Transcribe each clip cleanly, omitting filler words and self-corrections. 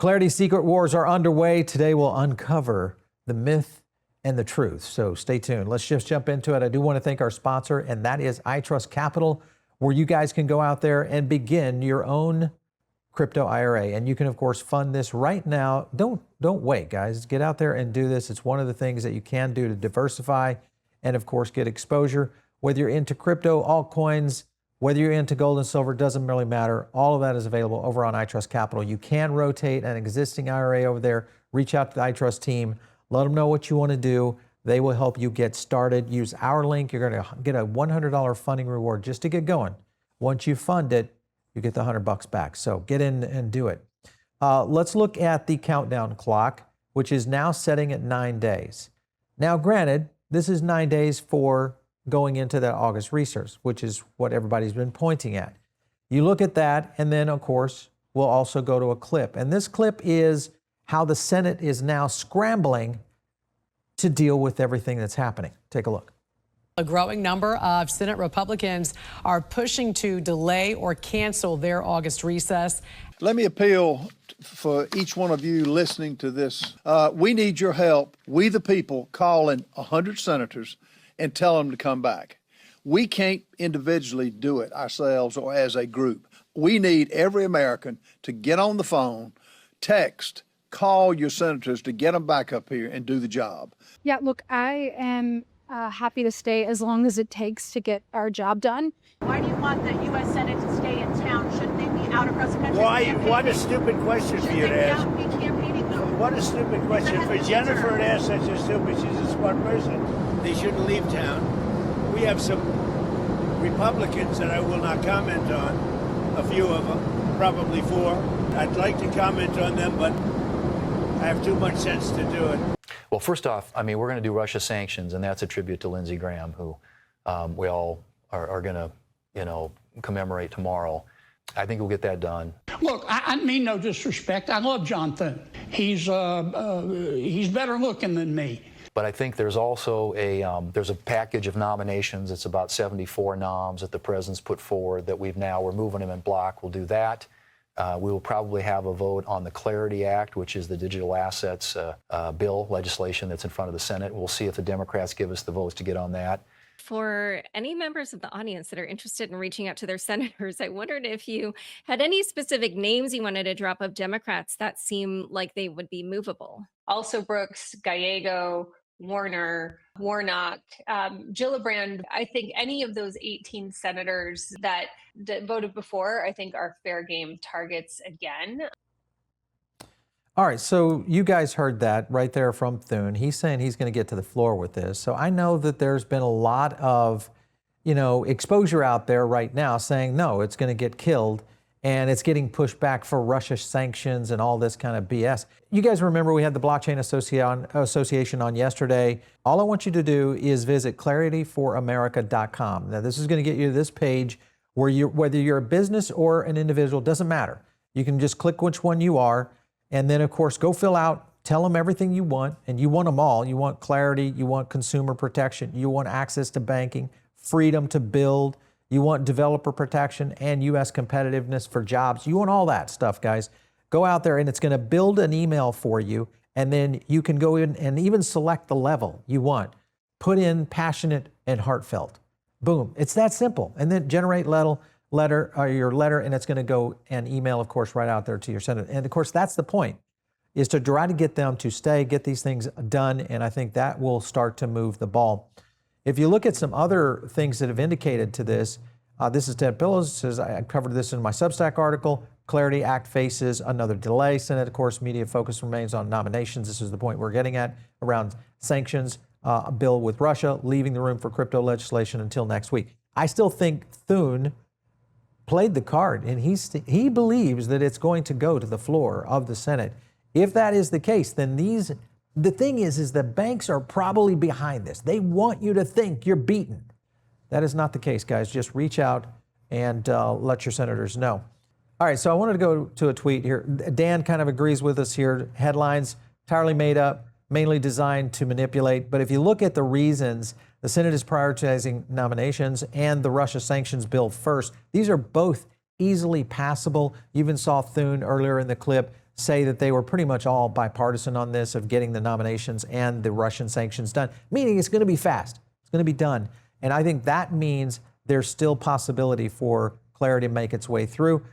Clarity's secret wars are underway. Today we'll uncover the myth and the truth. So stay tuned. Let's just jump into it. I do want to thank our sponsor, and that is iTrust Capital, where you guys can go out there and begin your own crypto IRA. And you can, of course, fund this right now. Don't wait, guys. Get out there and do this. It's one of the things that you can do to diversify and, of course, get exposure. Whether you're into crypto, altcoins, whether you're into gold and silver, doesn't really matter. All of that is available over on iTrust Capital. You can rotate an existing IRA over there. Reach out to the iTrust team. Let them know what you want to do. They will help you get started. Use our link. You're going to get a $100 funding reward just to get going. Once you fund it, you get the $100 back. So get in and do it. Let's look at the countdown clock, which is now setting at 9 days. Now, granted, this is 9 days for going into that August research, which is what everybody's been pointing at. You look at that, and then, of course, we'll also go to a clip. And this clip is how the Senate is now scrambling to deal with everything that's happening. Take a look. A growing number of Senate Republicans are pushing to delay or cancel their August recess. Let me appeal for each one of you listening to this. We need your help. We, the people, call in 100 senators and tell them to come back. We can't individually do it ourselves or as a group. We need every American to get on the phone, text, call your senators to get them back up here and do the job. Yeah, look, I am happy to stay as long as it takes to get our job done. Why do you want the U.S. Senate to stay in town? Shouldn't they be out across the country? Why? What a stupid question for you to ask. Shouldn't they be campaigning though? What a stupid question for Jennifer to ask such a stupid. She's a smart person. They shouldn't leave town. We have some Republicans that I will not comment on. A few of them, probably 4. I'd like to comment on them, but I have too much sense to do it. Well, first off, I mean, we're going to do Russia sanctions, and that's a tribute to Lindsey Graham, who we all are going to, commemorate tomorrow. I think we'll get that done. Look, I mean no disrespect. I love John Thune. He's better looking than me. But I think there's also there's a package of nominations. It's about 74 noms that the president's put forward that we're moving them in block. We'll do that. We will probably have a vote on the Clarity Act, which is the digital assets bill legislation that's in front of the Senate. We'll see if the Democrats give us the votes to get on that. For any members of the audience that are interested in reaching out to their senators, I wondered if you had any specific names you wanted to drop of Democrats that seem like they would be movable. Also Brooks, Gallego, Warner, Warnock, Gillibrand. I think any of those 18 senators that voted before, I think are fair game targets again. All right, so you guys heard that right there from Thune. He's saying he's going to get to the floor with this. So I know that there's been a lot of, exposure out there right now saying, no, it's going to get killed. And it's getting pushed back for Russia sanctions and all this kind of BS. You guys remember we had the Blockchain Association on yesterday. All I want you to do is visit clarityforamerica.com. Now, this is going to get you to this page where whether you're a business or an individual, doesn't matter. You can just click which one you are. And then, of course, go fill out, tell them everything you want. And you want them all. You want clarity. You want consumer protection. You want access to banking, freedom to build. You want developer protection and U.S. competitiveness for jobs. You want all that stuff, guys. Go out there and it's going to build an email for you. And then you can go in and even select the level you want. Put in passionate and heartfelt. Boom. It's that simple. And then generate your letter, and it's going to go and email, of course, right out there to your senator. And of course, that's the point, is to try to get them to stay, get these things done. And I think that will start to move the ball. If you look at some other things that have indicated to this, this is Ted Pillows, says, I covered this in my Substack article. Clarity Act faces another delay. Senate, of course, media focus remains on nominations. This is the point we're getting at around sanctions, a bill with Russia, leaving the room for crypto legislation until next week. I still think Thune played the card, and he believes that it's going to go to the floor of the Senate. If that is the case, then the thing is the banks are probably behind this. They want you to think you're beaten. That is not the case, guys. Just reach out and let your senators know. All right, so I wanted to go to a tweet here. Dan kind of agrees with us here. Headlines, entirely made up, mainly designed to manipulate. But if you look at the reasons, the Senate is prioritizing nominations and the Russia sanctions bill first. These are both easily passable. You even saw Thune earlier in the clip say that they were pretty much all bipartisan on this of getting the nominations and the Russian sanctions done, meaning it's going to be fast. It's going to be done. And I think that means there's still possibility for clarity to make its way through.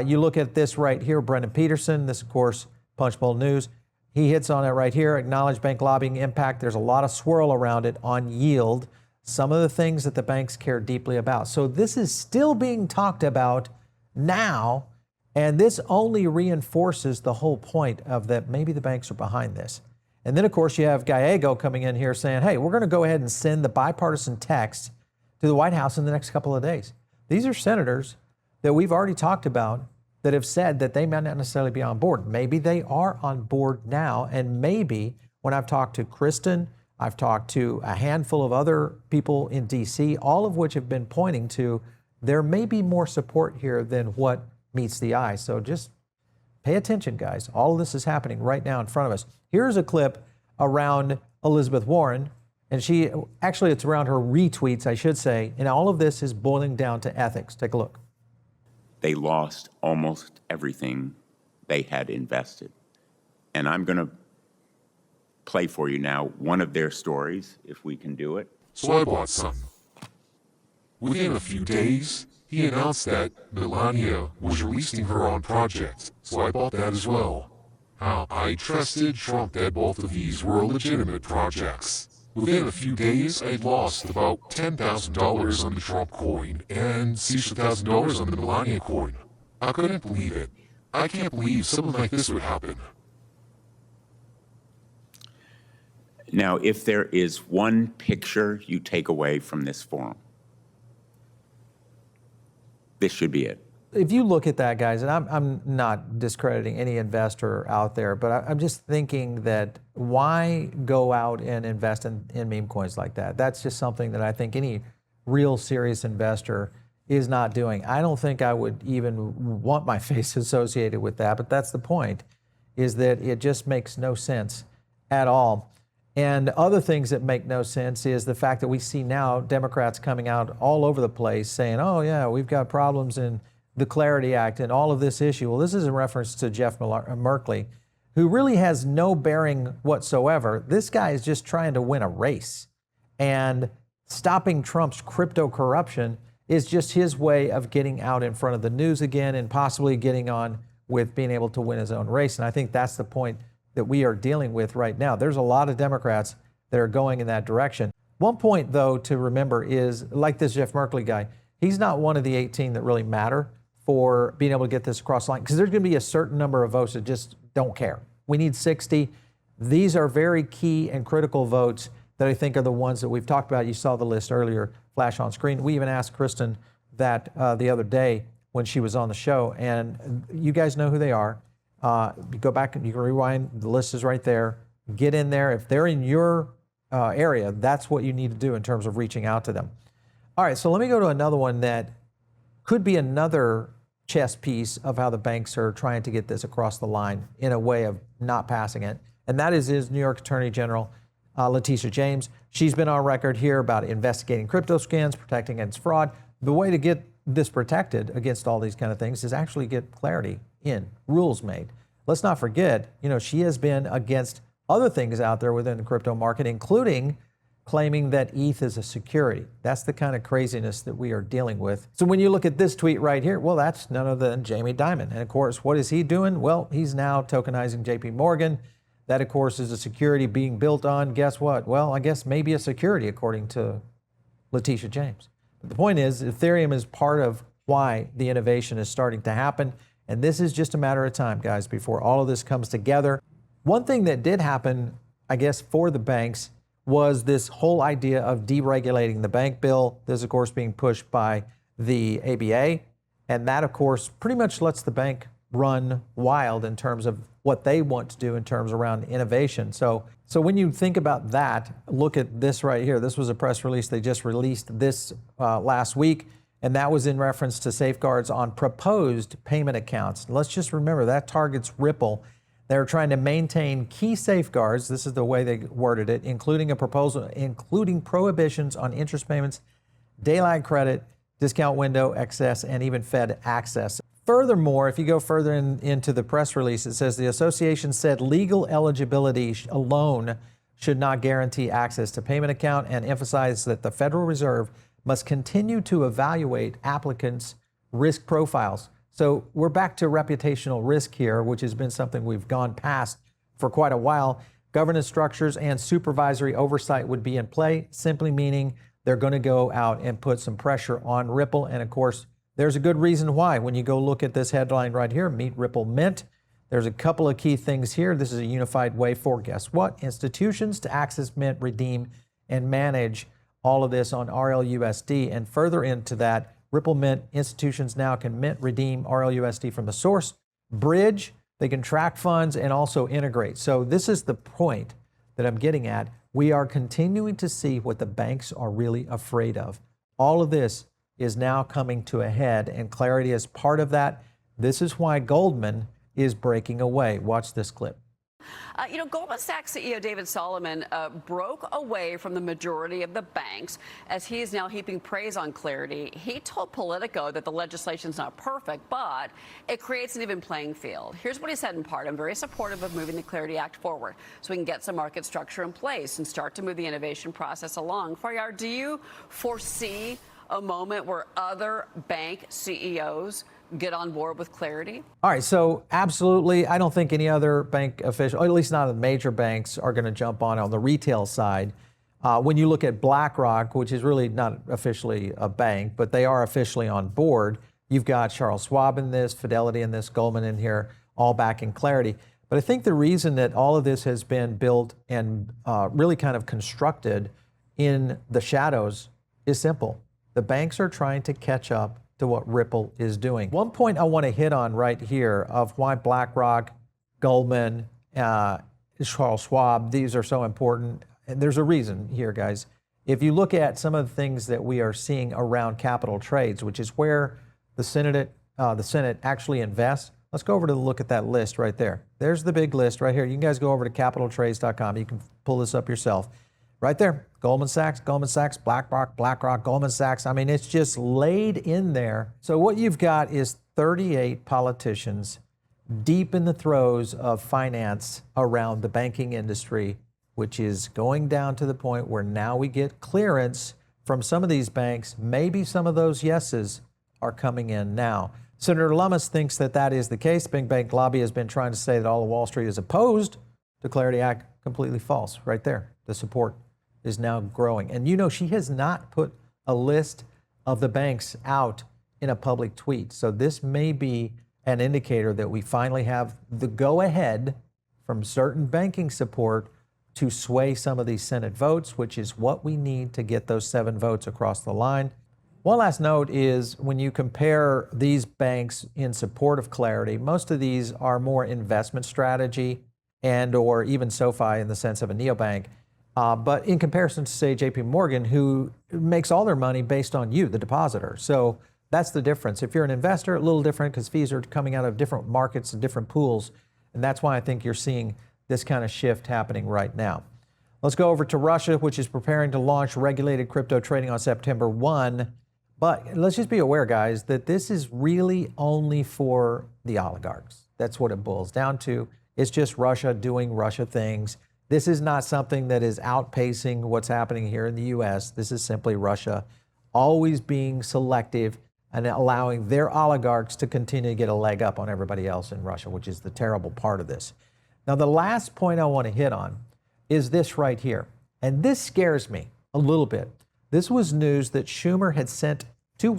You look at this right here, Brendan Peterson, this, of course, Punchbowl News. He hits on it right here, acknowledge bank lobbying impact. There's a lot of swirl around it on yield, some of the things that the banks care deeply about. So this is still being talked about now, and this only reinforces the whole point of that maybe the banks are behind this. And then, of course, you have Gallegos coming in here saying, hey, we're going to go ahead and send the bipartisan text to the White House in the next couple of days. These are senators that we've already talked about that have said that they might not necessarily be on board. Maybe they are on board now, and maybe when I've talked to Kristen, I've talked to a handful of other people in D.C., all of which have been pointing to there may be more support here than what meets the eye. So just pay attention, guys. All of this is happening right now in front of us. Here's a clip around Elizabeth Warren, and it's around her retweets, I should say, and all of this is boiling down to ethics. Take a look. They lost almost everything they had invested. And I'm going to play for you now one of their stories, if we can do it. So I bought some. Within a few days, he announced that Melania was releasing her own project, so I bought that as well. I trusted Trump that both of these were legitimate projects. Within a few days, I'd lost about $10,000 on the Trump coin and $6,000 on the Melania coin. I couldn't believe it. I can't believe something like this would happen. Now, if there is one picture you take away from this forum, this should be it. If you look at that, guys, and I'm not discrediting any investor out there, but I'm just thinking that why go out and invest in meme coins like that? That's just something that I think any real serious investor is not doing. I don't think I would even want my face associated with that, but that's the point, is that it just makes no sense at all. And other things that make no sense is the fact that we see now Democrats coming out all over the place saying, oh yeah, we've got problems in the Clarity Act and all of this issue. Well, this is in reference to Jeff Merkley, who really has no bearing whatsoever. This guy is just trying to win a race. And stopping Trump's crypto corruption is just his way of getting out in front of the news again and possibly getting on with being able to win his own race. And I think that's the point that we are dealing with right now. There's a lot of Democrats that are going in that direction. One point, though, to remember is, like this Jeff Merkley guy, he's not one of the 18 that really matter for being able to get this across the line, because there's going to be a certain number of votes that just don't care. We need 60. These are very key and critical votes that I think are the ones that we've talked about. You saw the list earlier flash on screen. We even asked Kristen that the other day when she was on the show, and you guys know who they are. You go back and you can rewind. The list is right there. Get in there. If they're in your area, that's what you need to do in terms of reaching out to them. All right, so let me go to another one that could be another chess piece of how the banks are trying to get this across the line in a way of not passing it. And that is New York Attorney General Letitia James. She's been on record here about investigating crypto scams, protecting against fraud. The way to get this protected against all these kind of things is actually get clarity in, rules made. Let's not forget, she has been against other things out there within the crypto market, including claiming that ETH is a security. That's the kind of craziness that we are dealing with. So when you look at this tweet right here, well, that's none other than Jamie Dimon. And of course, what is he doing? Well, he's now tokenizing JP Morgan. That, of course, is a security being built on, guess what? Well, I guess maybe a security, according to Letitia James. But the point is, Ethereum is part of why the innovation is starting to happen. And this is just a matter of time, guys, before all of this comes together. One thing that did happen, I guess, for the banks was this whole idea of deregulating the bank bill. This, of course, being pushed by the ABA. And that, of course, pretty much lets the bank run wild in terms of what they want to do in terms around innovation. So when you think about that, look at this right here. This was a press release they just released this last week. And that was in reference to safeguards on proposed payment accounts. Let's just remember that targets Ripple. They're trying to maintain key safeguards. This is the way they worded it, including a proposal, including prohibitions on interest payments, daylight credit, discount window excess, and even Fed access. Furthermore, if you go further into the press release, it says the association said legal eligibility alone should not guarantee access to payment account and emphasized that the Federal Reserve must continue to evaluate applicants' risk profiles. So we're back to reputational risk here, which has been something we've gone past for quite a while. Governance structures and supervisory oversight would be in play, simply meaning they're going to go out and put some pressure on Ripple. And of course, there's a good reason why. When you go look at this headline right here, Meet Ripple Mint, there's a couple of key things here. This is a unified way for, guess what? Institutions to access, mint, redeem, and manage all of this on RLUSD. And further into that, Ripple Mint institutions now can mint, redeem RLUSD from the source, bridge, they can track funds, and also integrate. So this is the point that I'm getting at. We are continuing to see what the banks are really afraid of. All of this is now coming to a head, and Clarity is part of that. This is why Goldman is breaking away. Watch this clip. Goldman Sachs CEO David Solomon broke away from the majority of the banks as he is now heaping praise on Clarity. He told Politico that the legislation is not perfect, but it creates an even playing field. Here's what he said in part. I'm very supportive of moving the Clarity Act forward so we can get some market structure in place and start to move the innovation process along. Faryar, do you foresee a moment where other bank CEOs get on board with Clarity? All right, so absolutely. I don't think any other bank official, or at least not the major banks, are going to jump on the retail side. When you look at Blackrock, which is really not officially a bank, but they are officially on board, you've got Charles Schwab in this, Fidelity in this, Goldman in here, all back in Clarity. But I think the reason that all of this has been built and really kind of constructed in the shadows is simple. The banks are trying to catch up to what Ripple is doing. One point I want to hit on right here of why BlackRock, Goldman, Charles Schwab, these are so important. And there's a reason here, guys. If you look at some of the things that we are seeing around capital trades, which is where the Senate actually invests, let's go over to look at that list right there. There's the big list right here. You guys go over to capitaltrades.com. You can pull this up yourself. Right there, Goldman Sachs, BlackRock, Goldman Sachs. I mean, it's just laid in there. So what you've got is 38 politicians deep in the throes of finance around the banking industry, which is going down to the point where now we get clearance from some of these banks. Maybe some of those yeses are coming in now. Senator Lummis thinks that that is the case. Big bank lobby has been trying to say that all of Wall Street is opposed to Clarity Act. Completely false. Right there, the support is now growing. And she has not put a list of the banks out in a public tweet. So this may be an indicator that we finally have the go-ahead from certain banking support to sway some of these Senate votes, which is what we need to get those 7 votes across the line. One last note is when you compare these banks in support of Clarity, most of these are more investment strategy and or even SoFi in the sense of a neobank. But in comparison to, say, JP Morgan, who makes all their money based on you, the depositor. So that's the difference. If you're an investor, a little different because fees are coming out of different markets and different pools. And that's why I think you're seeing this kind of shift happening right now. Let's go over to Russia, which is preparing to launch regulated crypto trading on September 1. But let's just be aware, guys, that this is really only for the oligarchs. That's what it boils down to. It's just Russia doing Russia things. This is not something that is outpacing what's happening here in the U.S. This is simply Russia always being selective and allowing their oligarchs to continue to get a leg up on everybody else in Russia, which is the terrible part of this. Now, the last point I want to hit on is this right here. And this scares me a little bit. This was news that Schumer had sent two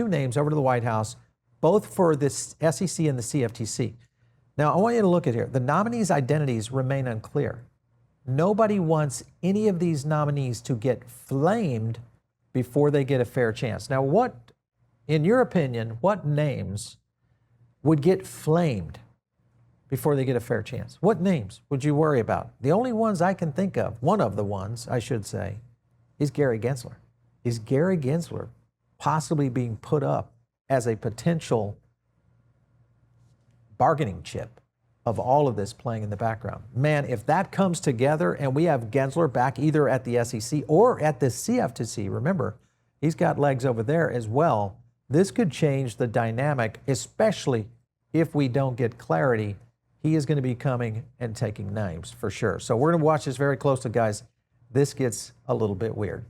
names over to the White House, both for the SEC and the CFTC. Now, I want you to look at here. The nominees' identities remain unclear. Nobody wants any of these nominees to get flamed before they get a fair chance. Now, what, in your opinion, what names would get flamed before they get a fair chance? What names would you worry about? The only ones I can think of, one of the ones, I should say, is Gary Gensler. Is Gary Gensler possibly being put up as a potential bargaining chip of all of this playing in the background? Man, if that comes together and we have Gensler back either at the SEC or at the CFTC, remember, he's got legs over there as well, this could change the dynamic, especially if we don't get clarity. He is going to be coming and taking names for sure. So we're going to watch this very closely, guys. This gets a little bit weird.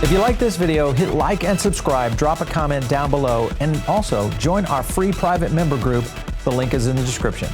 If you like this video, hit like and subscribe, drop a comment down below, and also join our free private member group. The link is in the description.